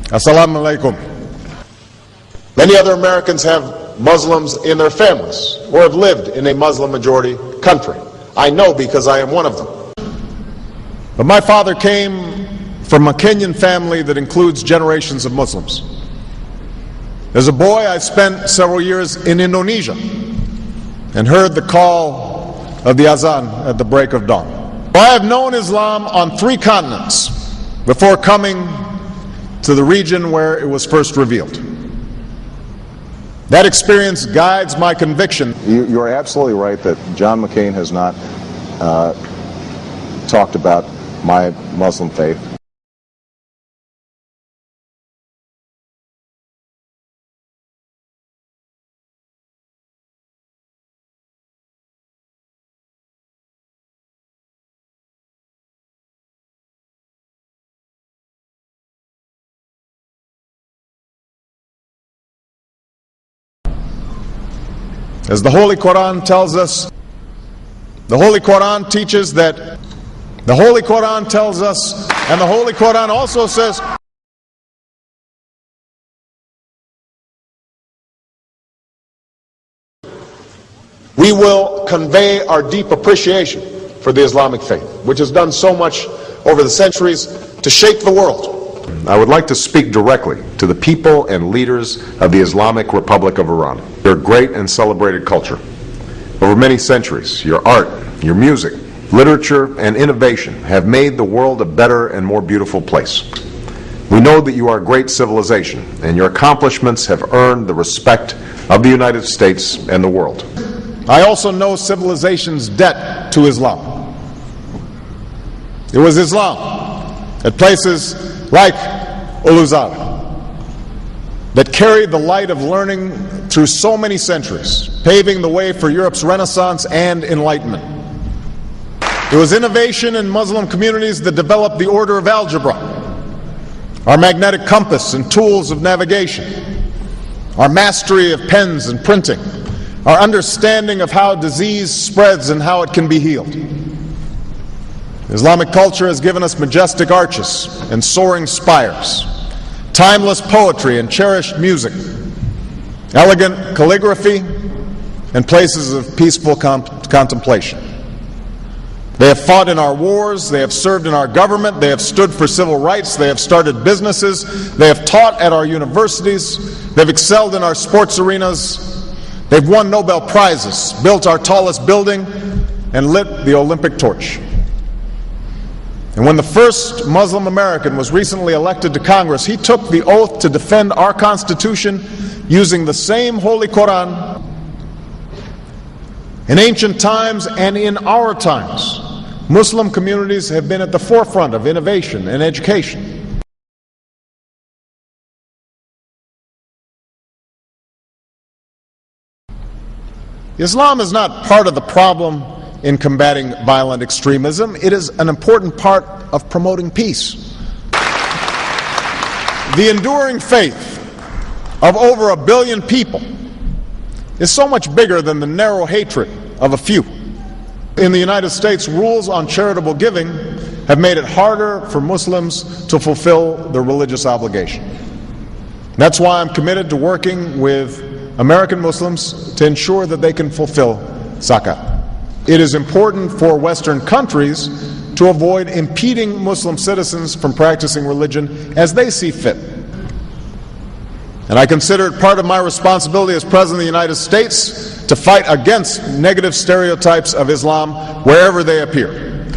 Assalamu alaikum. Many other Americans have Muslims in their families or have lived in a Muslim majority country. I know because I am one of them. But my father came from a Kenyan family that includes generations of Muslims. As a boy, I spent several years in Indonesia and heard the call of the azan at the break of dawn. I have known Islam on 3 continents before coming to the region where it was first revealed. That experience guides my conviction. You're absolutely right that John McCain has not talked about my Muslim faith. As the Holy Quran tells us, the Holy Quran teaches that, the Holy Quran tells us, and the Holy Quran also says, we will convey our deep appreciation for the Islamic faith, which has done so much over the centuries to shape the world. I would like to speak directly to the people and leaders of the Islamic Republic of Iran. Your great and celebrated culture. Over many centuries, your art, your music, literature, and innovation have made the world a better and more beautiful place. We know that you are a great civilization, and your accomplishments have earned the respect of the United States and the world. I also know civilization's debt to Islam. It was Islam at places like Uluzar that carried the light of learning through so many centuries, paving the way for Europe's Renaissance and Enlightenment. It was innovation in Muslim communities that developed the order of algebra, our magnetic compass and tools of navigation, our mastery of pens and printing, our understanding of how disease spreads and how it can be healed. Islamic culture has given us majestic arches and soaring spires, timeless poetry and cherished music, elegant calligraphy, and places of peaceful contemplation. They have fought in our wars, they have served in our government, they have stood for civil rights, they have started businesses, they have taught at our universities, they've excelled in our sports arenas, they've won Nobel Prizes, built our tallest building, and lit the Olympic torch. And when the first Muslim American was recently elected to Congress, he took the oath to defend our Constitution using the same Holy Quran. In ancient times and in our times, Muslim communities have been at the forefront of innovation and education. Islam is not part of the problem in combating violent extremism. It is an important part of promoting peace. The enduring faith of over 1 billion people is so much bigger than the narrow hatred of a few. In the United States, rules on charitable giving have made it harder for Muslims to fulfill their religious obligation. That's why I'm committed to working with American Muslims to ensure that they can fulfill zakat. It is important for Western countries to avoid impeding Muslim citizens from practicing religion as they see fit. And I consider it part of my responsibility as President of the United States to fight against negative stereotypes of Islam wherever they appear.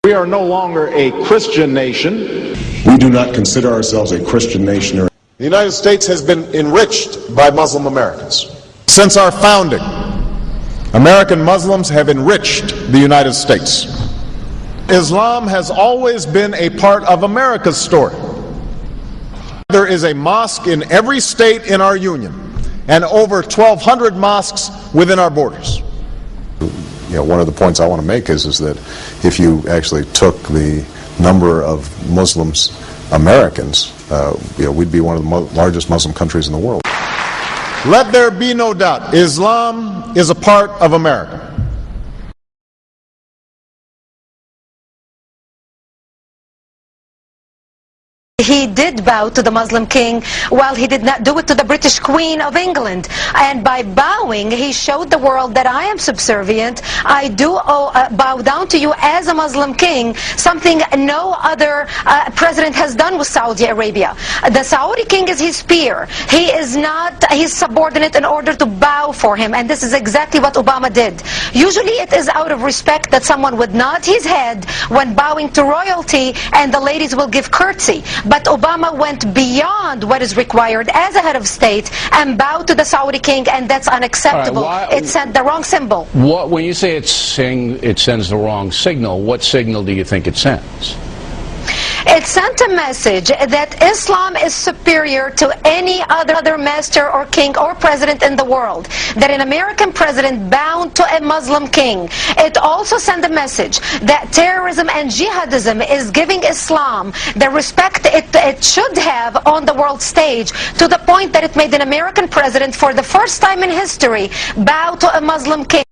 We are no longer a Christian nation. We do not consider ourselves a Christian nation. The United States has been enriched by Muslim Americans. Since our founding, American Muslims have enriched the United States. Islam has always been a part of America's story. There is a mosque in every state in our union and over 1,200 mosques within our borders. One of the points I want to make is that if you actually took the number of Muslims Americans, we'd be one of the largest Muslim countries in the world. Let there be no doubt, Islam is a part of America. he did bow to the Muslim king, while he did not do it to the British Queen of England. And by bowing, he showed the world that I am subservient. I do bow down to you as a Muslim king, something no other president has done with Saudi Arabia. The Saudi king is his peer. He is not his subordinate in order to bow for him, and this is exactly what Obama did. Usually it is out of respect that someone would nod his head when bowing to royalty, and the ladies will give curtsy. But Obama went beyond what is required as a head of state and bowed to the Saudi king, and that's unacceptable. It sent the wrong symbol. When you say it sends the wrong signal, what signal do you think it sends? It sent a message that Islam is superior to any other master or king or president in the world, that an American president bowed to a Muslim king. It also sent a message that terrorism and jihadism is giving Islam the respect it should have on the world stage, to the point that it made an American president, for the first time in history, bow to a Muslim king.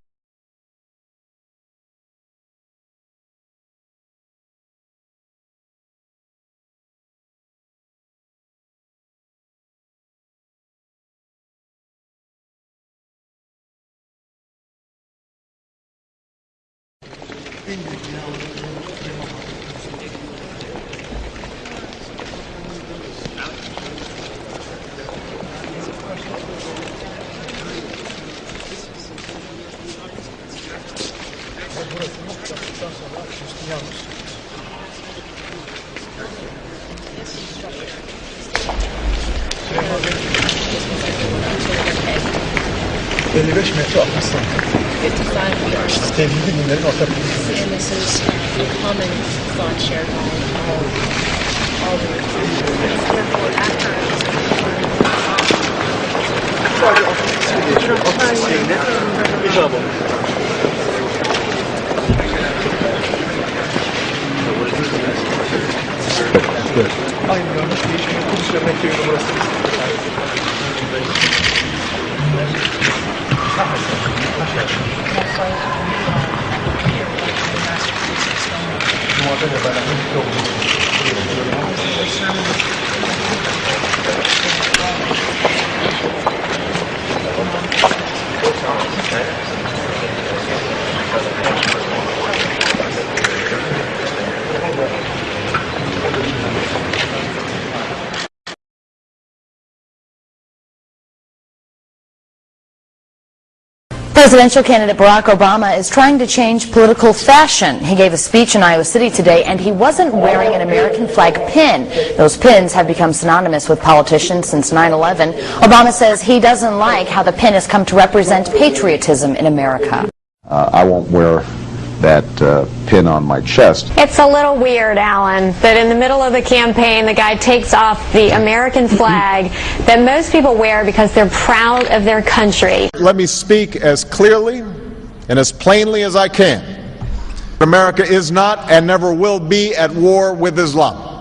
And this is a common thought shared by all the Presidential candidate Barack Obama is trying to change political fashion. He gave a speech in Iowa City today, and he wasn't wearing an American flag pin. Those pins have become synonymous with politicians since 9/11. Obama says he doesn't like how the pin has come to represent patriotism in America. I won't wear that pin on my chest. It's a little weird, Alan, that in the middle of the campaign the guy takes off the American flag that most people wear because they're proud of their country. Let me speak as clearly and as plainly as I can. America is not and never will be at war with Islam.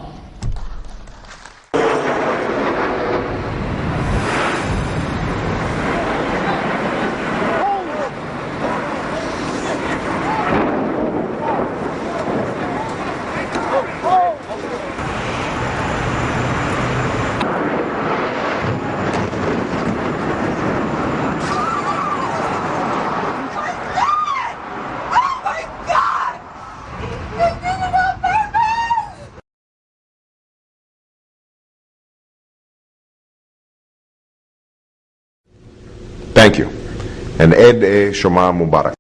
Thank you. And Eid Shoma Mubarak.